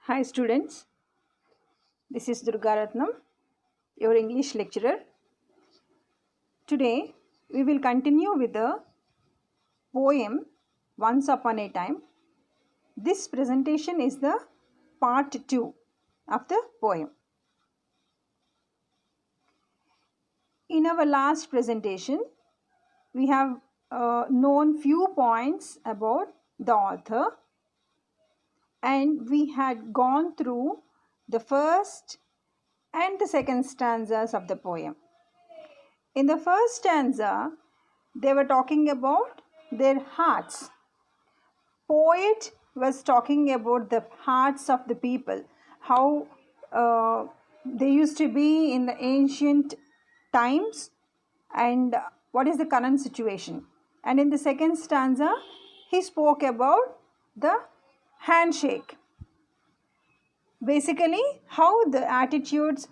Hi students, this is Durga Ratnam, your English lecturer. Today we will continue with the poem Once Upon a Time. This presentation is the part 2 of the poem. In our last presentation, we have known few points about the author, and we had gone through the first and the second stanzas of the poem. In the first stanza, they were talking about their hearts. Poet was talking about the hearts of the people, how they used to be in the ancient times, and what is the current situation. And in the second stanza, he spoke about the handshake. Basically, how the attitudes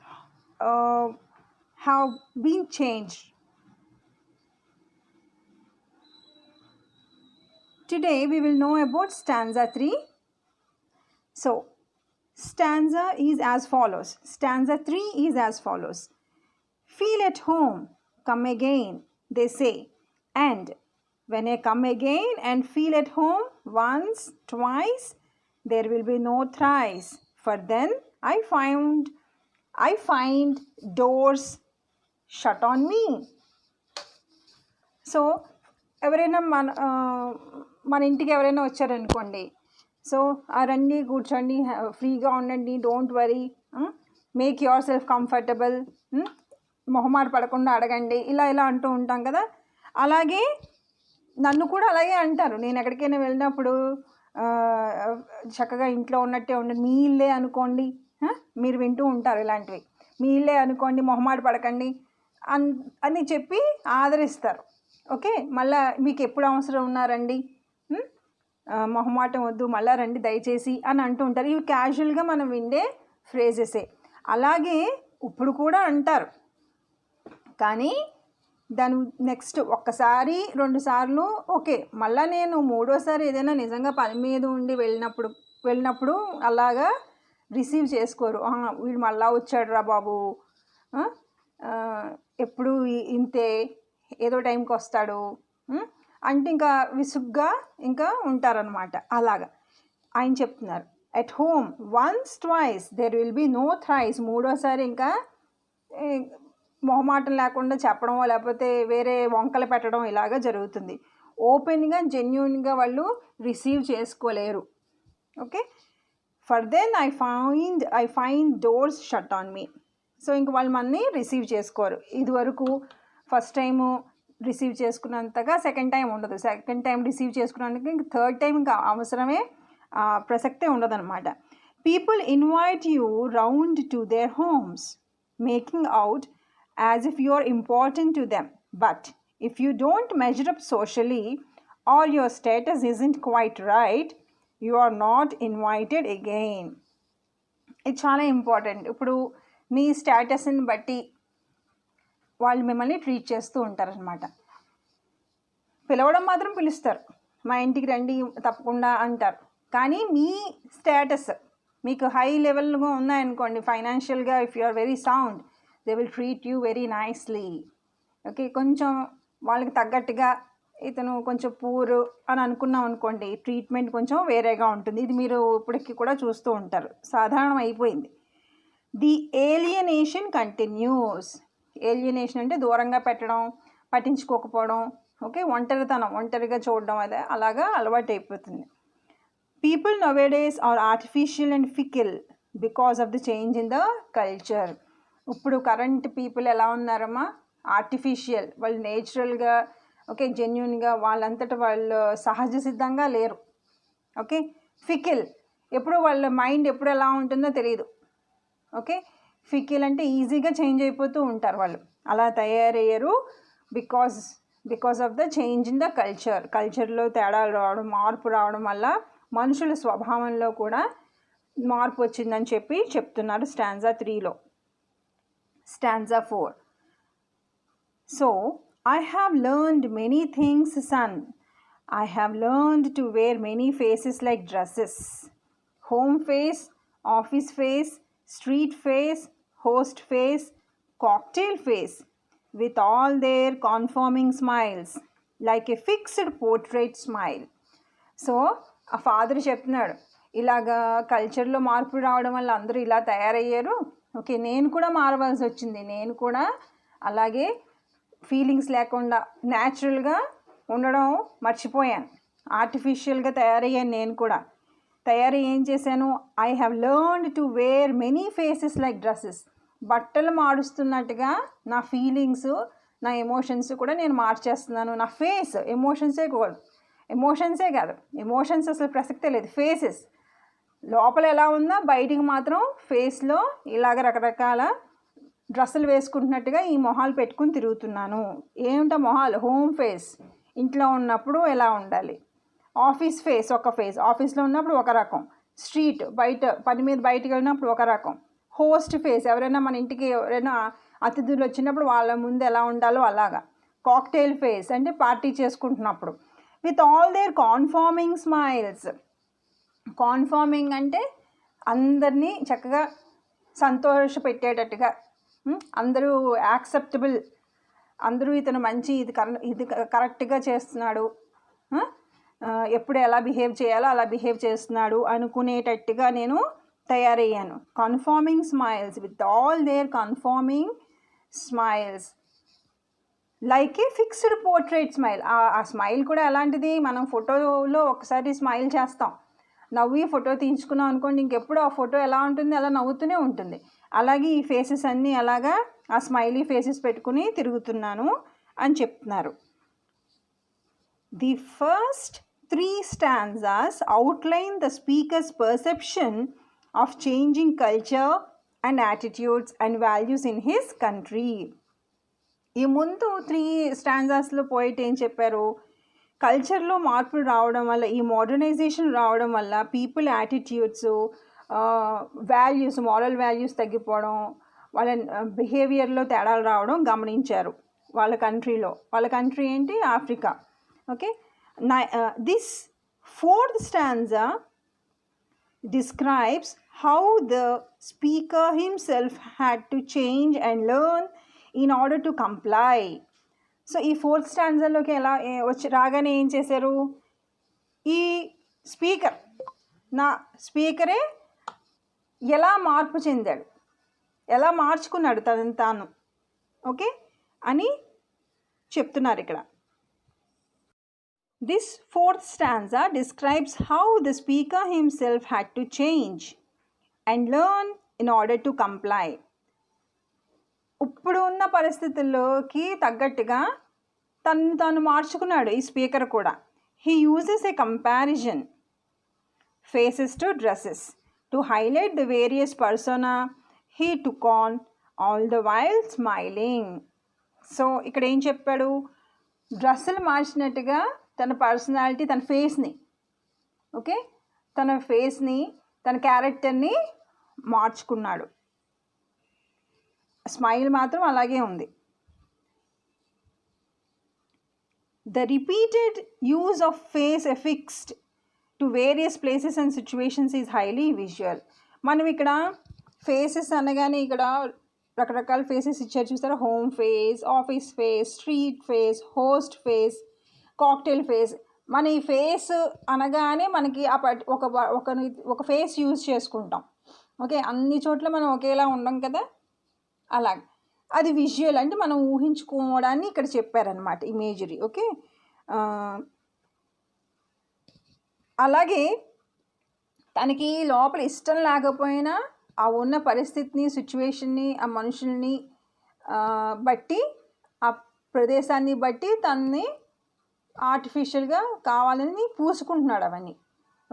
have been changed. Today we will know about stanza 3. So, stanza is as follows. Stanza 3 is as follows. Feel at home, come again, they say. And when I come again and feel at home once, twice, there will be no thrice. For then I find doors shut on me. So ఎవరైనా మన ఇంటికి ఎవరైనా వచ్చారనుకోండి, so రండి, కూర్చోండి, ఫ్రీగా ఉండండి, don't worry, make your self comfortable, మొహమాట పడకుండా అడగండి, ఇలా అంటూ ఉంటాం కదా. అలాగే నన్ను కూడా అలాగే అంటారు. నేను ఎక్కడికైనా వెళ్ళినప్పుడు చక్కగా ఇంట్లో ఉన్నట్టే ఉండండి, మీ ఇల్లే అనుకోండి, మీరు వింటూ ఉంటారు ఇలాంటివి. మీ ఇల్లే అనుకోండి, మొహమాట పడకండి అని చెప్పి ఆదరిస్తారు. ఓకే, మళ్ళీ మీకు ఎప్పుడు అవసరం ఉన్నారండి, మొహమాటం వద్దు, మళ్ళీ రండి దయచేసి అని అంటూ ఉంటారు. ఇవి క్యాజువల్గా మనం విండే ఫ్రేజెసే. అలాగే ఇప్పుడు కూడా అంటారు, కానీ దాని నెక్స్ట్ ఒక్కసారి 2 సార్లు ఓకే, మళ్ళీ నేను 3వ సారి ఏదైనా నిజంగా పని మీద ఉండి వెళ్ళినప్పుడు అలాగా రిసీవ్ చేసుకోరు. వీడు మళ్ళా వచ్చాడు రా బాబు, ఎప్పుడు ఇంతే, ఏదో టైంకి వస్తాడు అంటే ఇంకా విసుగ్గా ఇంకా ఉంటారనమాట. అలాగా ఆయన చెప్తున్నారు. At home once twice there will be no thrice. 3వసారి ఇంకా మొహమాటం లేకుండా చెప్పడమో లేకపోతే వేరే వంకలు పెట్టడం ఇలాగా జరుగుతుంది. ఓపెన్గా జెన్యూన్గా వాళ్ళు రిసీవ్ చేసుకోలేరు. Okay, for then I find doors shut on me. So ఇంక వాళ్ళు మనని రిసీవ్ చేసుకోరు. ఇదివరకు ఫస్ట్ టైము రిసీవ్ చేసుకున్నంతగా సెకండ్ టైం ఉండదు. సెకండ్ టైం రిసీవ్ చేసుకున్నందుకు ఇంక థర్డ్ టైం ఇంకా అవసరమే ప్రసక్తే ఉండదన్నమాట. People invite you round to their homes, making out as if you are important to them. But if you don't measure up socially or your status isn't quite right, you are not invited again. ఇది చాలా important. ఇప్పుడు మీ స్టేటస్ని బట్టి వాళ్ళు మిమ్మల్ని treat చేస్తూ ఉంటారనమాట. పిలవడం మాత్రం పిలుస్తారు, మా ఇంటికి రండి తప్పకుండా అంటారు. కానీ మీ స్టేటస్ మీకు హై లెవెల్గా ఉన్నాయనుకోండి, ఫైనాన్షియల్గా if you are very sound, they will treat you very nicely. Okay, కొంచెం వాళ్ళకి తగ్గట్టుగా ఇతను కొంచెం పూర్ అని అనుకున్నాం అనుకోండి, ట్రీట్మెంట్ కొంచెం వేరేగా ఉంటుంది. ఇది మీరు ఇప్పటికీ కూడా చూస్తూ ఉంటారు, సాధారణం అయిపోయింది. The alienation continuous. ఏలియనేషన్ అంటే దూరంగా పెట్టడం, పట్టించుకోకపోవడం, ఓకే, ఒంటరిగా చూడడం, అదే అలాగా అలవాటు అయిపోతుంది. People nowadays are artificial and fickle because of the change in the culture. ఇప్పుడు కరెంట్ పీపుల్ ఎలా ఉన్నారమ్మా, ఆర్టిఫిషియల్. వాళ్ళు నేచురల్గా ఓకే జెన్యున్గా వాళ్ళంతటా వాళ్ళు సహజ సిద్ధంగా లేరు. ఓకే, ఫికిల్, ఎప్పుడు వాళ్ళ మైండ్ ఎప్పుడు ఎలా ఉంటుందో తెలియదు. ఓకే, ఫికిల్ అంటే ఈజీగా చేంజ్ అయిపోతూ ఉంటారు వాళ్ళు, అలా తయారయ్యారు. Because of the change in the కల్చర్లో తేడాలు రావడం, మార్పు రావడం వల్ల మనుషుల స్వభావంలో కూడా మార్పు వచ్చిందని చెప్పి చెప్తున్నారు స్టాంజా 3లో. Stanza 4. So I have learned many things son, I have learned to wear many faces like dresses. Home face office face, street face, host face, cocktail face, with all their conforming smiles, like a fixed portrait smile. So ఆ father చెప్తున్నాడు, ఇలాగా కల్చర్లో మార్పు రావడం వల్ల అందరూ ఇలా తయారయ్యారు. ఓకే, నేను కూడా మారవలసి వచ్చింది. నేను కూడా అలాగే ఫీలింగ్స్ లేకుండా న్యాచురల్గా ఉండడం మర్చిపోయాను. ఆర్టిఫిషియల్గా తయారయ్యాను. నేను కూడా ఏం చేశాను, I have learned to wear many faces like dresses. బట్టలు మారుస్తున్నట్టుగా నా ఫీలింగ్స్, నా ఎమోషన్స్ కూడా నేను మార్చేస్తున్నాను. నా ఫేస్, ఎమోషన్సే కాదు, ఎమోషన్స్ అసలు ప్రసక్తే లేదు. ఫేసెస్ లోపల ఎలా ఉందో బయటికి మాత్రం ఫేస్లో ఇలాగ రకరకాల డ్రెస్సులు వేసుకుంటున్నట్టుగా ఈ మొహాలు పెట్టుకుని తిరుగుతున్నాను. ఏమిటా మొహాలు? హోమ్ ఫేస్, ఇంట్లో ఉన్నప్పుడు ఎలా ఉండాలి. ఆఫీస్ ఫేస్, ఒక ఫేస్, ఆఫీస్లో ఉన్నప్పుడు ఒక రకం. స్ట్రీట్, బయట పని మీద బయటకు వెళ్ళినప్పుడు ఒక రకం. హోస్ట్ ఫేస్, ఎవరైనా మన ఇంటికి ఎవరైనా అతిథులు వచ్చినప్పుడు వాళ్ళ ముందు ఎలా ఉండాలో అలాగా. కాక్టైల్ ఫేస్ అంటే పార్టీ చేసుకుంటున్నప్పుడు. With all their conforming smiles. Conforming అంటే అందరినీ చక్కగా సంతోషపెట్టేటట్టుగా, అందరూ యాక్సెప్టబుల్, అందరూ ఇతను మంచి, ఇది కరెక్ట్గా చేస్తున్నాడు, ఎప్పుడు ఎలా బిహేవ్ చేయాలో అలా బిహేవ్ చేస్తున్నాడు అనుకునేటట్టుగా నేను తయారయ్యాను. Conforming smiles, with all their conforming smiles, like a fixed portrait smile. ఆ స్మైల్ కూడా ఎలాంటిది, మనం ఫోటోలో ఒకసారి స్మైల్ చేస్తాం, నవ్వి ఫోటో తీయించుకున్నాం అనుకోండి, ఇంకెప్పుడు ఆ ఫోటో ఎలా ఉంటుంది, అలా నవ్వుతూనే ఉంటుంది. అలాగే ఈ ఫేసెస్ అన్నీ అలాగా ఆ స్మైలీ ఫేసెస్ పెట్టుకుని తిరుగుతున్నాను అని చెప్తున్నారు. The first 3 stanzas outline the speaker's perception of changing culture and attitudes and values in his country. ఈ ముందు 3 స్టాంజాస్లో పోయిట్ ఏం చెప్పారు, కల్చర్లో మార్పులు రావడం వల్ల, ఈ మోడర్నైజేషన్ రావడం వల్ల people attitudes, values, moral values తగ్గిపోవడం, వాళ్ళ బిహేవియర్లో తేడాలు రావడం గమనించారు వాళ్ళ కంట్రీలో. వాళ్ళ కంట్రీ ఏంటి? Africa. Okay, this 4th stanza describes how the speaker himself had to change and learn in order to comply. So ఈ 4th స్టాంజాలోకి ఎలా రాగానే ఏం చేశారు, ఈ స్పీకరే ఎలా మార్పు చెందాడు, ఎలా మార్చుకున్నాడు తనని తాను, ఓకే అని చెప్తున్నారు ఇక్కడ. This 4th stanza describes how the speaker himself had to change and learn in order to comply. ఇప్పుడు ఉన్న పరిస్థితుల్లోకి తగ్గట్టుగా తాను మార్చుకున్నాడు ఈ స్పీకర్ కూడా. He uses a comparison, faces to dresses, to highlight the various persona he took on, all the while smiling. So ఇక్కడ ఏం చెప్పాడు, డ్రెస్సులు మార్చినట్టుగా తన పర్సనాలిటీ, తన ఫేస్ని, ఓకే, తన క్యారెక్టర్ని మార్చుకున్నాడు. స్మైల్ మాత్రం అలాగే ఉంది. The repeated use of face affixed to various places and situations is highly visual. మనం ఇక్కడ ఫేసెస్ అనగానే ఇక్కడ రకరకాల ఫేసెస్ ఇచ్చారు చూస్తారా. Home face, office face, street face, host face, cocktail face. మన ఈ ఫేస్ అనగానే మనకి ఒక ఫేస్ యూజ్ చేసుకుంటాం. ఓకే, అన్ని చోట్ల మనం ఒకేలా ఉండం కదా, అలాగే అది విజువల్ అంటే మనం ఊహించుకోవడాన్ని ఇక్కడ చెప్పారనమాట, ఇమేజరీ. ఓకే, అలాగే తనకి లోపల ఇష్టం లేకపోయినా ఆ ఉన్న పరిస్థితిని, సిచ్యువేషన్ని, ఆ మనుషుల్ని బట్టి, ఆ ప్రదేశాన్ని బట్టి తనని ఆర్టిఫిషియల్గా కావాలని పూసుకుంటున్నాడు అవన్నీ.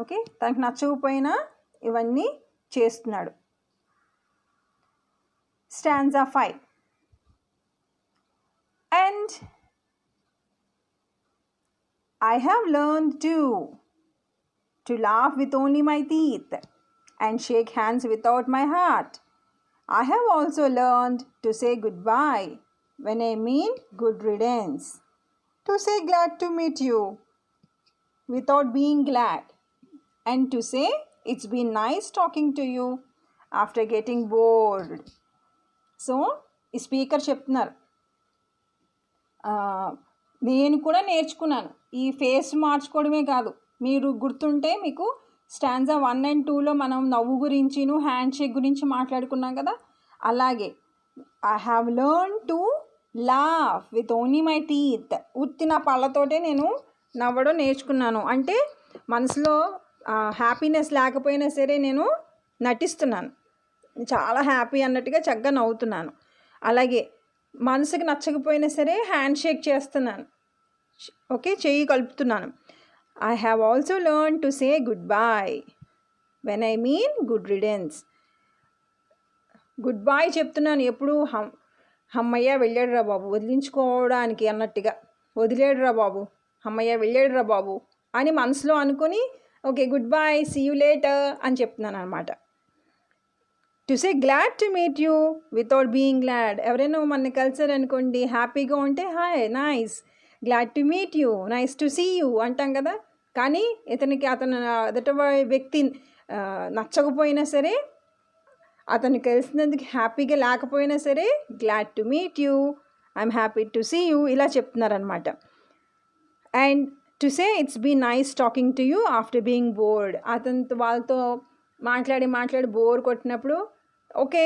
ఓకే, తనకి నచ్చకపోయినా ఇవన్నీ చేస్తున్నాడు. Stanza 5. And I have learned to laugh with only my teeth and shake hands without my heart. I have also learned to say goodbye when I mean good riddance, to say glad to meet you without being glad, and to say it's been nice talking to you after getting bored. So ఈ speaker చెప్తున్నారు, నేను కూడా నేర్చుకున్నాను. ఈ face మార్చుకోవడమే కాదు, మీరు గుర్తుంటే మీకు స్టాంజా 1 and 2లో మనం నవ్వు గురించిను హ్యాండ్ షేక్ గురించి మాట్లాడుకున్నాం కదా. అలాగే I have learn to laugh with only my teeth. ఉత్తిన పళ్ళతోటే నేను నవ్వడం నేర్చుకున్నాను. అంటే మనసులో హ్యాపీనెస్ లేకపోయినా సరే నేను నటిస్తున్నాను, చాలా హ్యాపీ అన్నట్టుగా చక్కగా నవ్వుతున్నాను. అలాగే మనసుకి నచ్చకపోయినా సరే హ్యాండ్ షేక్ చేస్తున్నాను, ఓకే, చెయ్యి కలుపుతున్నాను. I have also learn to say good bye when I mean good riddance. Good bye చెప్తున్నాను ఎప్పుడు అమ్మయ్య వెళ్ళాడురా బాబు వదిలించుకోవడానికి అన్నట్టుగా, వదిలేడురా బాబు, అమ్మయ్య వెళ్ళాడురా బాబు అని మనసులో అనుకుని okay good boy, see you later అని చెప్తున్నాను అనమాట. To say glad to meet you without being glad. ఎవరైనా మన కలిసారనుకోండి, హ్యాపీగా ఉంటే hi nice, glad to meet you, nice to see you అంటాం కదా. కానీ అతను అదట వ్యక్తి నచ్చకపోయినా సరే, అతను కలిసినందుకు హ్యాపీగా లేకపోయినా సరే glad to meet you, I'm happy to see you ఇలా చెప్తున్నారనమాట. And to say it's be nice talking to you after being bored. వాళ్ళతో మాట్లాడి బోర్ కొట్టినప్పుడు okay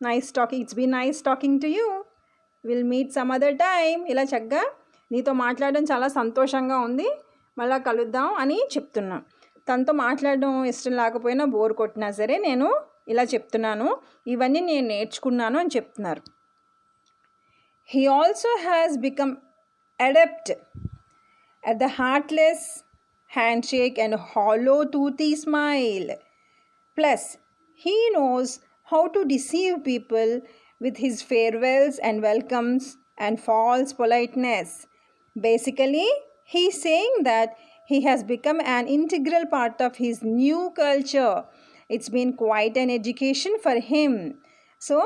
nice talking, it's be nice talking to you, will meet some other time. ఇలా చక్కగా నీతో మాట్లాడడం చాలా సంతోషంగా ఉంది, మళ్ళీ కలుద్దాం అని చెప్తున్నాను. తనతో మాట్లాడడం ఇష్టం లేకపోయినా బోర్ కొట్టినా సరే నేను ఇలా చెప్తున్నాను, ఇవన్నీ నేను నేర్చుకున్నాను అని చెప్తున్నారు. He also has become adept at the heartless handshake and hollow toothy smile. Plus, he knows how to deceive people with his farewells and welcomes and false politeness. Basically, he's saying that he has become an integral part of his new culture. It's been quite an education for him. So,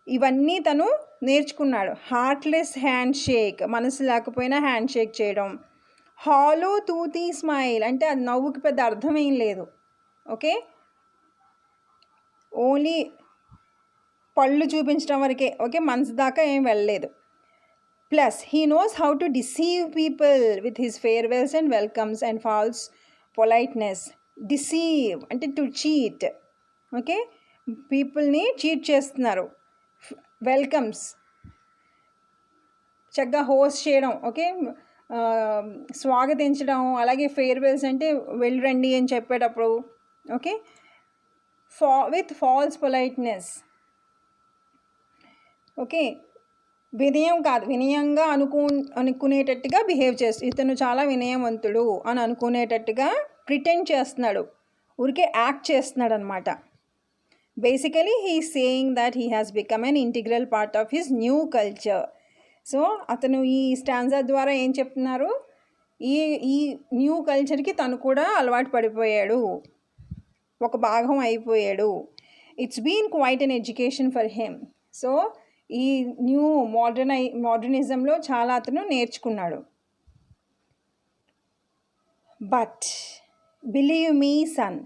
ఇవన్నీ తను నేర్చుకున్నాడు. Heartless hand shake, మనసు లేకపోయినా hand shake చేయడం. Hollow టూతీ smile అంటే అది నవ్వుకి పెద్ద అర్థమేం లేదు, ఓకే, ఓన్లీ పళ్ళు చూపించడం వరకే, ఓకే, మనసు దాకా ఏం వెళ్ళలేదు. Plus he knows how to deceive people with his farewells and welcomes and false politeness. Deceive అంటే టు చీట్, ఓకే, పీపుల్ని చీట్ చేస్తున్నారు. వెల్కమ్స్ చక్కగా హోస్ట్ చేయడం, ఓకే, స్వాగతించడం. అలాగే ఫేర్వెల్స్ అంటే వెళ్ళరండి అని చెప్పేటప్పుడు, okay, with false politeness, okay, వినయం కాదు, వినయంగా అనుకునేటట్టుగా బిహేవ్ చేస్తూ, ఇతను చాలా వినయవంతుడు అని అనుకునేటట్టుగా ప్రిటెండ్ చేస్తున్నాడు, ఊరికే యాక్ట్ చేస్తున్నాడు అనమాట. Basically he saying that he has become an integral part of his new culture. So అతను ఈ స్టాంజా ద్వారా ఏం చెప్తున్నారు, ఈ న్యూ కల్చర్కి తను కూడా అలవాటు పడిపోయాడు, ఒక భాగం అయిపోయాడు. It's been quite an education for him. So ఈ న్యూ మోడర్నిజంలో చాలా అతను నేర్చుకున్నాడు. But believe me son,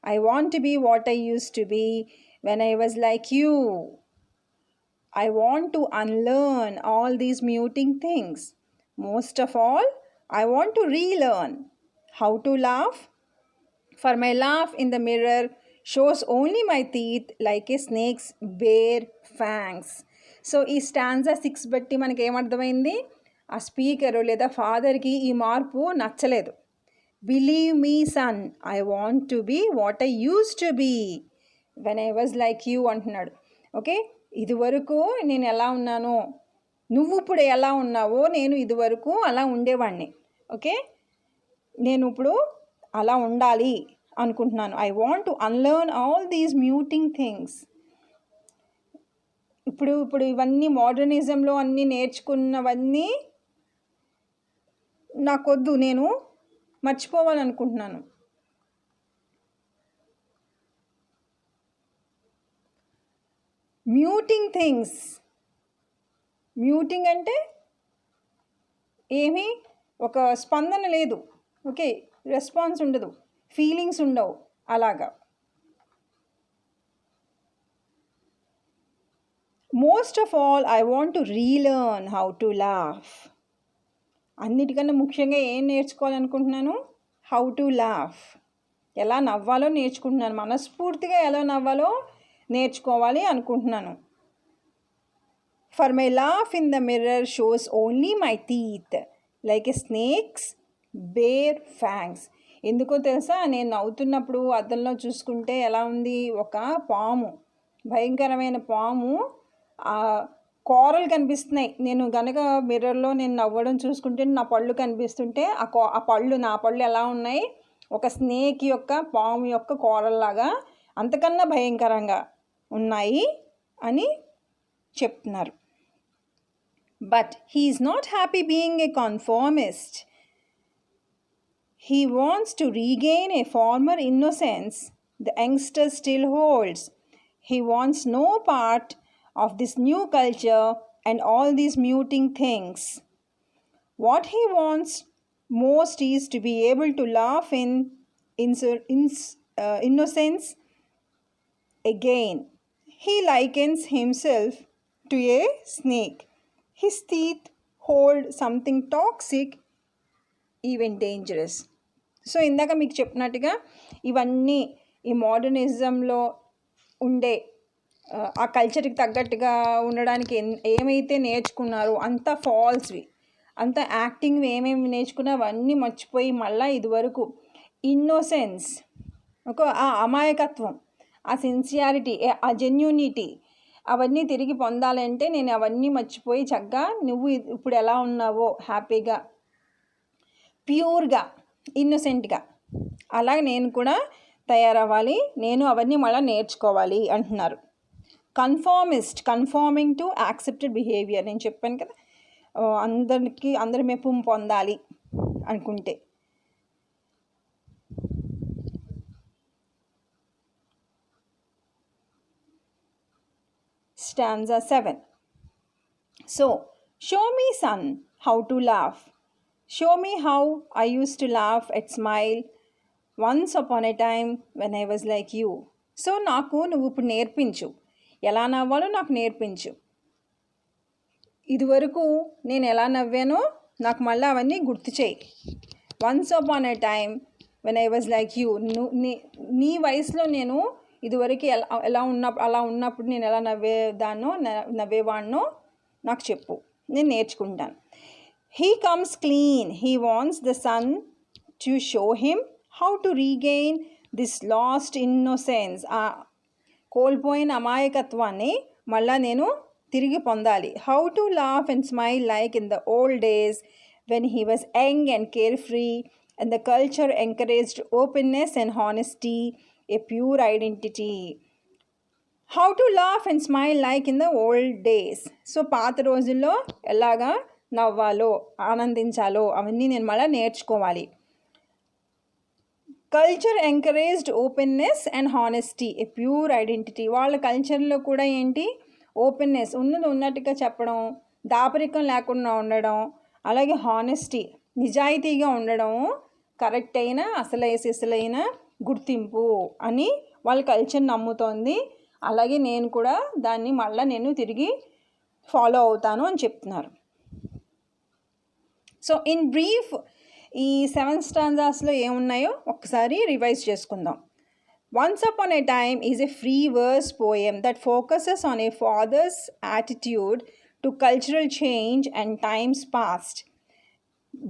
I want to be what I use to be when I was like you. I want to unlearn all these muting things. Most of all, I want to relearn how to laugh. For my laugh in the mirror shows only my teeth like a snake's bare fangs. So, ఈ stanza 6 బట్టి మనకి ఏమర్థమైంది, ఆ speaker లేదా ఫాదర్కి ఈ మార్పు నచ్చలేదు. Believe me son, I want to be what I use to be when I was like you అంటున్నాడు. ఓకే, ఇదివరకు నేను ఎలా ఉన్నానో, నువ్వు ఇప్పుడు ఎలా ఉన్నావో నేను ఇదివరకు అలా ఉండేవాడిని, ఓకే, నేను ఇప్పుడు అలా ఉండాలి అనుకుంటున్నాను. I want to unlearn all these muting things. ఇప్పుడు ఇవన్నీ మోడర్నిజంలో అన్నీ నేర్చుకున్నవన్నీ నాకొద్దు, నేను మర్చిపోవాలనుకుంటున్నాను. మ్యూటింగ్ థింగ్స్, మ్యూటింగ్ అంటే ఏమీ ఒక స్పందన లేదు, ఓకే, రెస్పాన్స్ ఉండదు, ఫీలింగ్స్ ఉండవు, అలాగా. Most of all I want to relearn how to laugh. అన్నిటికన్నా ముఖ్యంగా ఏం నేర్చుకోవాలనుకుంటున్నాను? How to laugh. ఎలా నవ్వాలో నేర్చుకుంటున్నాను. మనస్ఫూర్తిగా ఎలా నవ్వాలో నేర్చుకోవాలి అనుకుంటున్నాను. For my laugh in the mirror shows only my teeth, like a snake's bare fangs. ఎందుకో తెలుసా, నేను నవ్వుతున్నప్పుడు అద్దంలో చూసుకుంటే ఎలా ఉంది, ఒక పాము, భయంకరమైన పాము కోరలు కనిపిస్తున్నాయి. నేను గనక మిర్రర్లో నేను నవ్వడం చూసుకుంటే నా పళ్ళు కనిపిస్తుంటే ఆ పళ్ళు, నా పళ్ళు ఎలా ఉన్నాయి, ఒక స్నేక్ యొక్క, పాము యొక్క కోరల్లాగా, అంతకన్నా భయంకరంగా ఉన్నాయి అని చెప్తున్నారు. But he is not happy being a conformist. He wants to regain a former innocence the youngster still holds. He wants no part of this new culture and all these muting things. What he wants most is to be able to laugh in innocence again. He likens himself to a snake. His teeth hold something toxic, even dangerous. So ఇందాక మీకు చెప్పినట్టుగా ఇవన్నీ ఈ మోడర్నిజంలో ఉండే ఆ కల్చర్కి తగ్గట్టుగా ఉండడానికి ఏమైతే నేర్చుకున్నారో అంతా ఫాల్స్వి, అంతా యాక్టింగ్వి ఏమేమి నేర్చుకున్నా అవన్నీ మర్చిపోయి మళ్ళీ ఇదివరకు ఇన్నోసెన్స్, ఒక ఆ అమాయకత్వం, ఆ సిన్సియారిటీ, ఆ జెన్యూనిటీ, అవన్నీ తిరిగి పొందాలంటే నేను అవన్నీ మర్చిపోయి చక్కగా నువ్వు ఇప్పుడు ఎలా ఉన్నావో హ్యాపీగా, ప్యూర్గా, ఇన్నోసెంట్గా అలాగే నేను కూడా తయారవ్వాలి, నేను అవన్నీ మళ్ళీ నేర్చుకోవాలి అంటున్నారు. Conforming to accepted behaviour. నేను చెప్పాను కదా, అందరి మెప్పు పొందాలి అనుకుంటే. Stanza 7. So, show me, son, how to laugh. Show me how I used to laugh and smile once upon a time when I was like you. So, నాకు నువ్వు ఇప్పుడు నేర్పించు, ఎలా నవ్వాలో నాకు నేర్పించు. ఇదివరకు నేను ఎలా నవ్వానో నాకు మళ్ళీ అవన్నీ గుర్తు చేయి. Once upon A time when I was like you. నీ వయసులో నేను ఇదివరకు అలా ఉన్నప్పుడు నేను ఎలా నవ్వేవాడినో నాకు చెప్పు, నేను నేర్చుకుంటాను. He comes clean, he wants the son to show him how to regain this lost innocence. ఆ కోల్పోయిన అమాయకత్వాన్ని మళ్ళీ నేను తిరిగి పొందాలి. How to laugh and smile like in the old days when he was young and carefree and the culture encouraged openness and honesty, a pure identity. How to laugh and smile like in the old days. So పాత రోజుల్లో ఎలాగా నవ్వాలో, ఆనందించాలో అవన్నీ నేను మళ్ళీ నేర్చుకోవాలి. Culture encouraged openness and honesty, A pure identity. వాళ్ళ కల్చర్లో కూడా ఏంటి, ఓపెన్నెస్, ఉన్నట్టుగా చెప్పడం, దాపరికం లేకుండా ఉండడం, అలాగే హానెస్టీ, నిజాయితీగా ఉండడం, కరెక్ట్ అయిన అసలైన గుర్తింపు అని వాళ్ళ కల్చర్ నమ్ముతోంది. అలాగే నేను కూడా దాన్ని మళ్ళీ నేను తిరిగి ఫాలో అవుతాను అని చెప్తున్నారు. సో ఇన్ బ్రీఫ్ ఈ 7 స్టాంజాస్లో ఏమున్నాయో ఒక్కసారి రివైజ్ చేసుకుందాం. Once upon a time is a free verse poem that focuses on a father's attitude to cultural change and times past,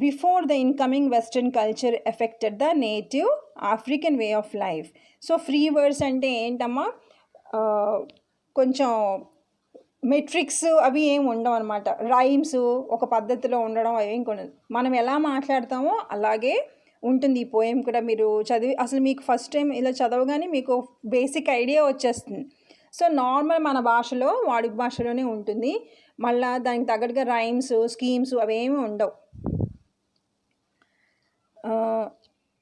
before the incoming Western culture affected the native African way of life. So free words అంటే ఏంటమ్మా, కొంచెం metrics అవి ఏమి ఉండవు అనమాట. Rhymes ఒక పద్ధతిలో ఉండడం అవి ఏం కొనదు. మనం ఎలా మాట్లాడతామో అలాగే ఉంటుంది ఈ పోయం కూడా. మీరు అసలు మీకు ఫస్ట్ టైం ఇలా చదవగానే మీకు బేసిక్ ఐడియా వచ్చేస్తుంది. సో నార్మల్ మన భాషలో, వాడుక భాషలోనే ఉంటుంది. మళ్ళీ దానికి తగ్గట్టుగా రైమ్స్, స్కీమ్స్ అవేమీ ఉండవు.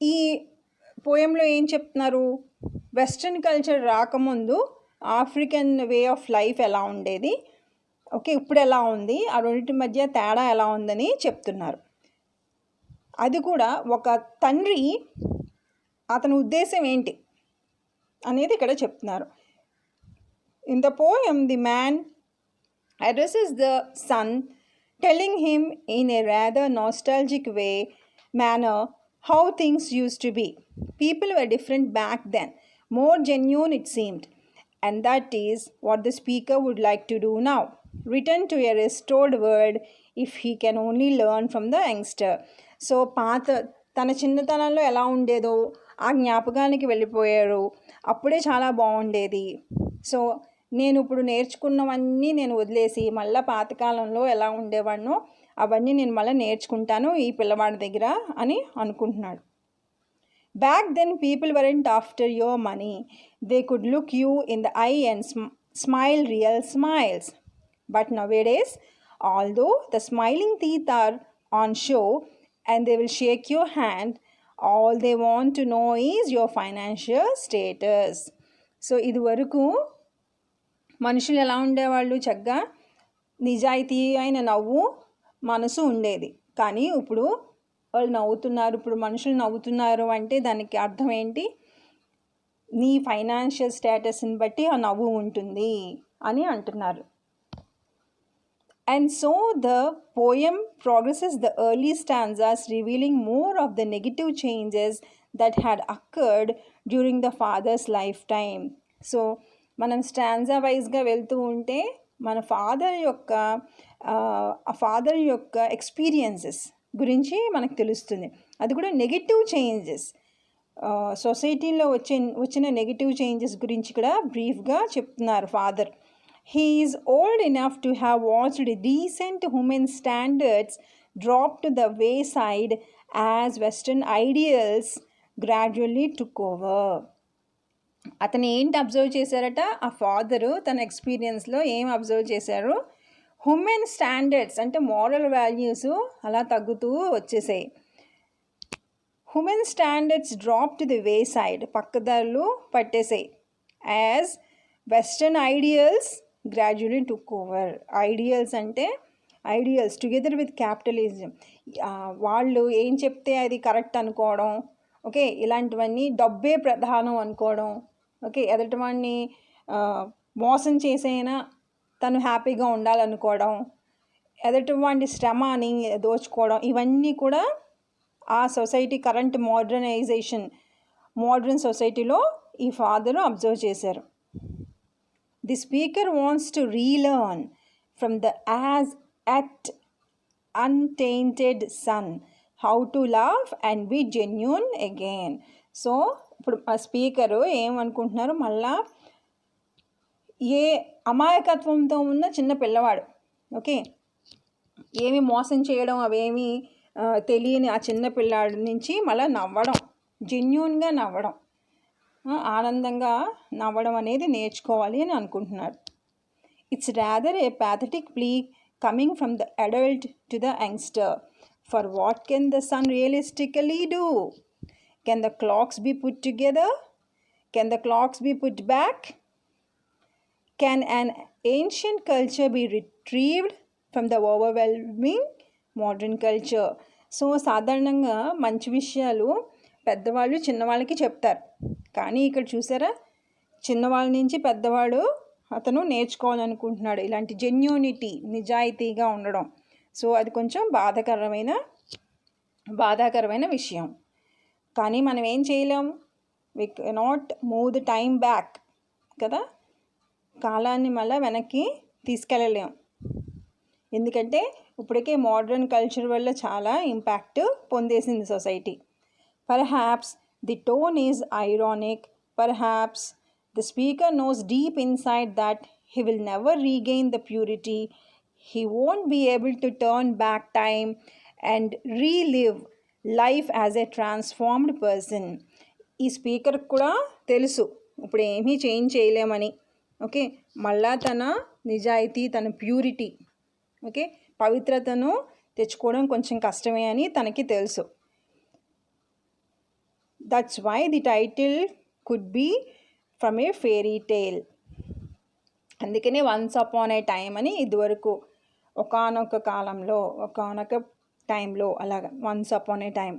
ఈ పోయంలో ఏం చెప్తున్నారు, వెస్ట్రన్ కల్చర్ రాకముందు ఆఫ్రికన్ వే ఆఫ్ లైఫ్ ఎలా ఉండేది, ఓకే, ఇప్పుడు ఎలా ఉంది, ఆ రెండింటి మధ్య తేడా ఎలా ఉందని చెప్తున్నారు. అది కూడా ఒక తండ్రి, అతని ఉద్దేశం ఏంటి, అనేది ఇక్కడ చెప్తున్నారు. In the poem, the man addresses the son, telling him in a rather nostalgic manner how things used to be. People were different back then, more genuine it seemed. And that is what the speaker would like to do now. Return to a restored world if he can only learn from the youngster. So తన చిన్నతనంలో ఎలా ఉండేదో ఆ జ్ఞాపకానికి వెళ్ళిపోయారు. అప్పుడే చాలా బాగుండేది. సో నేను ఇప్పుడు నేర్చుకున్నవన్నీ నేను వదిలేసి మళ్ళీ పాతకాలంలో ఎలా ఉండేవాడినో అవన్నీ నేను మళ్ళీ నేర్చుకుంటాను ఈ పిల్లవాడి దగ్గర అని అనుకుంటున్నాడు. Back then, people weren't after your money. They could look you in the eye and smile real smiles. But nowadays, although the smiling teeth are on show and they will shake your hand, all they want to know is your financial status. So, ఇదివరకు మనుషులు ఎలా ఉండేవాళ్ళు, చక్కగా నిజాయితీ అయిన నవ్వు మనసు ఉండేది. కానీ ఇప్పుడు వాళ్ళు నవ్వుతున్నారు, ఇప్పుడు మనుషులు నవ్వుతున్నారు అంటే దానికి అర్థం ఏంటి, నీ ఫైనాన్షియల్ స్టేటస్ని బట్టి ఆ నవ్వు ఉంటుంది అని అంటున్నారు. And so the poem progresses the early stanzas, revealing more of the negative changes that had occurred during the father's lifetime. So మనం స్టాంజా వైజ్గా వెళ్తూ ఉంటే మన ఫాదర్ యొక్క ఎక్స్పీరియన్సెస్ గురించి మనకు తెలుస్తుంది. అది కూడా నెగిటివ్ చేంజెస్, సొసైటీలో వచ్చిన నెగిటివ్ చేంజెస్ గురించి కూడా బ్రీఫ్గా చెప్తున్నారు father. He is old enough to have watched decent human standards drop to the wayside as Western ideals gradually took over. అతను ఏంటి అబ్జర్వ్ చేశారట, ఆ ఫాదరు తన ఎక్స్పీరియన్స్లో ఏం అబ్జర్వ్ చేశారు, హ్యూమన్ స్టాండర్డ్స్ అంటే మోరల్ వాల్యూస్ అలా తగ్గుతూ వచ్చేసాయి. Human standards drop to the way side, పక్కదారులు పట్టేసాయి. As western ideals gradually took over. Ideals అంటే ఐడియల్స్ టుగెదర్ విత్ క్యాపిటలిజం, వాళ్ళు ఏం చెప్తే అది కరెక్ట్ అనుకోవడం, ఓకే, ఇలాంటివన్నీ డబ్బే ప్రధానం అనుకోవడం, ఓకే, ఎదుటివాడిని మోసం చేసైనా తను హ్యాపీగా ఉండాలనుకోవడం, ఎదుటివాడి శ్రమని దోచుకోవడం, ఇవన్నీ కూడా ఆ సొసైటీ కరెంట్ మోడ్రన్ సొసైటీలో ఈ ఫాదరు అబ్జర్వ్ చేశారు. The speaker wants to relearn from the as at untainted son how to love and be genuine again. So ఇప్పుడు ఆ స్పీకరు ఏమనుకుంటున్నారు, మళ్ళా ఏ అమాయకత్వంతో ఉన్న చిన్న పిల్లవాడు, ఓకే, ఏమి మోసం చేయడం అవేమి తెలియని ఆ చిన్న పిల్లాడి నుంచి మళ్ళీ నవ్వడం, జెన్యూన్గా నవ్వడం, ఆనందంగా నవ్వడం అనేది నేర్చుకోవాలి అని అనుకుంటున్నారు. It's rather A pathetic plea coming from the adult to the youngster. For what can the son realistically do? Can the clocks be put together? Can the clocks be put back? Can an ancient culture be retrieved from the overwhelming modern culture? So సాధారణంగా మంచి విషయాలు పెద్దవాళ్ళు చిన్నవాళ్ళకి చెప్తారు, కానీ ఇక్కడ చూసారా, చిన్నవాళ్ళ నుంచి పెద్దవాడు అతను నేర్చుకోవాలనుకుంటున్నాడు ఇలాంటి జెన్యూనిటీ, నిజాయితీగా ఉండడం. సో అది కొంచెం బాధాకరమైన విషయం. కానీ మనం ఏం చేయలేం, we cannot move the time back కదా, కాలాన్ని మళ్ళీ వెనక్కి తీసుకెళ్ళలేం. ఎందుకంటే ఇప్పటికే మోడ్రన్ కల్చర్ వల్ల చాలా ఇంపాక్ట్ పొందేసింది society. Perhaps the tone is ironic. Perhaps the speaker knows deep inside that he will never regain the purity. He won't be able to turn back time and relive life as a transformed person. ఈ speaker కూడా తెలుసు ఇప్పుడు ఏమీ change చేయలేమని, okay, మళ్ళా తన నిజాయితీ, తన ప్యూరిటీ, ఓకే, పవిత్రతను తెచ్చుకోవడం కొంచెం కష్టమే అని తనకి తెలుసు. That's why the title could be from a fairy tale. అందుకనే వన్స్ అపాన్ ఏ టైమ్ అని ఇదివరకు ఒకానొక టైంలో అలాగా వన్స్ అపాన్ ఏ టైం,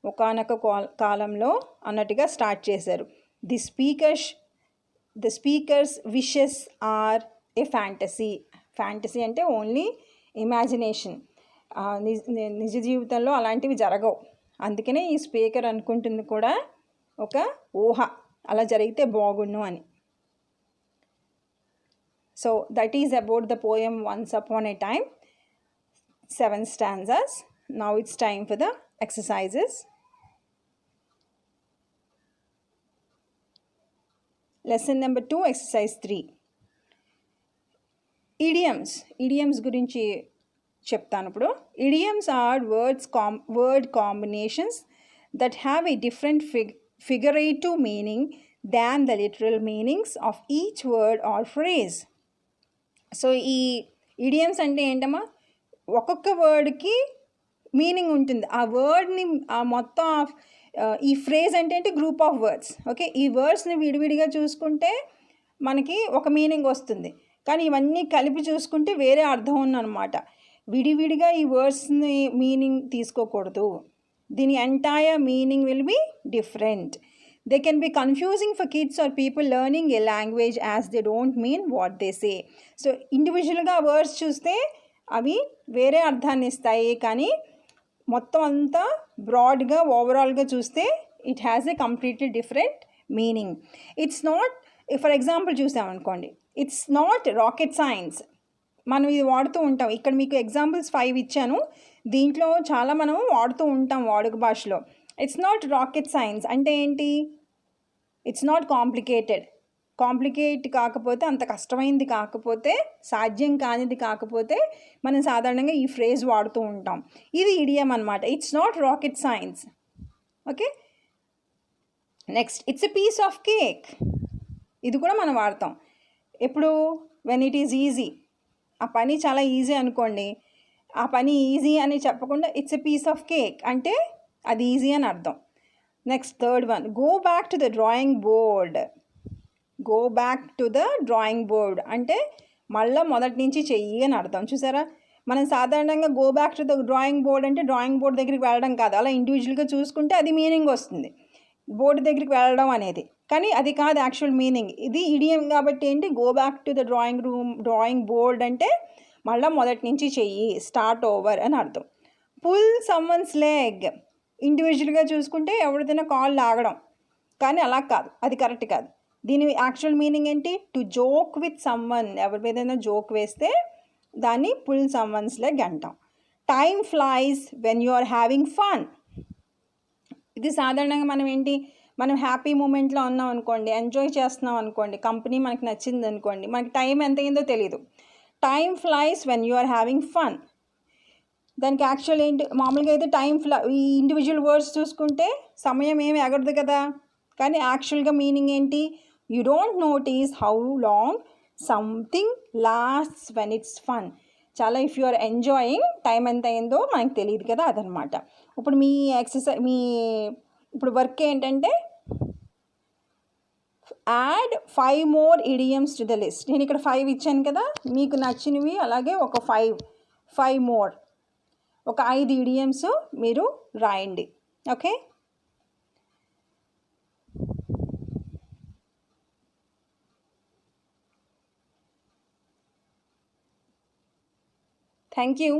ఒకానొక కాలంలో అన్నట్టుగా స్టార్ట్ చేశారు. The speakers wishes are a fantasy. Fantasy అంటే ఓన్లీ ఇమాజినేషన్. నిజ జీవితంలో అలాంటివి జరగవు. అందుకనే ఈ స్పీకర్ అనుకుంటుంది కూడా ఒక ఊహ, అలా జరిగితే బాగుండు అని. So that is about the poem once upon A time. 7 stanzas. Now it's time for the exercises. Lesson number 2, exercise 3. Idioms గురించి చెప్తాను ఇప్పుడు. Idioms are word combinations that have a different figurative meaning than the literal meanings of each word or phrase. So ఈ idioms అంటే ఏంటమ్మా, ఒక్కొక్క వర్డ్కి meaning ఉంటుంది. ఆ వర్డ్ని మొత్తం ఈ ఫ్రేజ్ అంటే ఏంటి, గ్రూప్ ఆఫ్ వర్డ్స్. ఓకే, ఈ వర్డ్స్ని విడివిడిగా చూసుకుంటే మనకి ఒక మీనింగ్ వస్తుంది, కానీ ఇవన్నీ కలిపి చూసుకుంటే వేరే అర్థం ఉందన్నమాట. విడివిడిగా ఈ వర్డ్స్ని మీనింగ్ తీసుకోకూడదు. దీని entire meaning will be different. They can be confusing for kids or people learning a language as they don't mean what they say. So ఇండివిజువల్గా వర్డ్స్ చూస్తే అవి వేరే అర్థాన్ని ఇస్తాయి, కానీ మొత్తం అంతా బ్రాడ్గా ఓవరాల్గా చూస్తే it has a completely different meaning. It's not, for example చూసామనుకోండి, ఇట్స్ నాట్ రాకెట్ సైన్స్. మనం ఇది వాడుతూ ఉంటాం. ఇక్కడ మీకు ఎగ్జాంపుల్స్ 5 ఇచ్చాను. దీంట్లో చాలా మనం వాడుతూ ఉంటాం వాడుక భాషలో. ఇట్స్ నాట్ రాకెట్ సైన్స్ అంటే ఏంటి, ఇట్స్ నాట్ కాంప్లికేట్ కాకపోతే, అంత కష్టమైంది కాకపోతే, సాధ్యం కానిది కాకపోతే మనం సాధారణంగా ఈ ఫ్రేజ్ వాడుతూ ఉంటాం. ఇది ఇడియం అనమాట. It's not rocket science. Okay, next, it's a piece of cake. ఇది కూడా మనం వాడతాం ఎప్పుడు, వెన్ ఇట్ ఈజ్ ఈజీ. ఆ పని చాలా ఈజీ అనుకోండి, ఆ పని ఈజీ అని చెప్పకుండా it's a piece of cake అంటే అది ఈజీ అని అర్థం. Next, third one, go back to the drawing board. Go back to the drawing board అంటే మళ్ళీ మొదటి నుంచి చెయ్యి అని అర్థం. చూసారా, మనం సాధారణంగా go back to the drawing board అంటే డ్రాయింగ్ బోర్డ్ దగ్గరికి వెళ్ళడం కాదు, అలా ఇండివిజువల్గా చూసుకుంటే అది మీనింగ్ వస్తుంది, బోర్డు దగ్గరికి వెళ్ళడం అనేది. కానీ అది కాదు యాక్చువల్ మీనింగ్. ఇది ఇడియం కాబట్టి ఏంటి, go back to the drawing board అంటే మళ్ళీ మొదటి నుంచి చెయ్యి, స్టార్ట్ ఓవర్ అని అర్థం. పుల్ సమ్వన్స్ లెగ్, ఇండివిజువల్గా చూసుకుంటే ఎవరిదైనా కాల్ లాగడం, కానీ అలా కాదు, అది కరెక్ట్ కాదు. దీని యాక్చువల్ మీనింగ్ ఏంటి, టు జోక్ విత్ సమ్వన్. ఎవరి మీదైనా జోక్ వేస్తే దాన్ని పుల్ సమ్వన్స్ లెగ్ అంటాం. Time flies when you are having fun. ఇది సాధారణంగా మనం హ్యాపీ మూమెంట్లో ఉన్నాం అనుకోండి, ఎంజాయ్ చేస్తున్నాం అనుకోండి, కంపెనీ మనకి నచ్చింది అనుకోండి, మనకి టైం ఎంత అయిందో తెలియదు. Time flies when you are having fun. దానికి యాక్చువల్ ఏంటి, మామూలుగా అయితే ఈ ఇండివిజువల్ వర్డ్స్ చూసుకుంటే సమయం ఏమి ఎగరదు కదా, కానీ యాక్చువల్గా మీనింగ్ ఏంటి, you don't notice how long something lasts when it's fun. చాలా if you are enjoying, time ఎంత అయిందో మనకు తెలియదు కదా, అదనమాట. ఇప్పుడు ఇప్పుడు వర్క్ ఏంటంటే add 5 more idioms to the list. నేను ఇక్కడ 5 ఇచ్చాను కదా, మీకు నచ్చినవి అలాగే ఒక 5 more, ఒక 5 idioms మీరు రాయండి. Okay, thank you.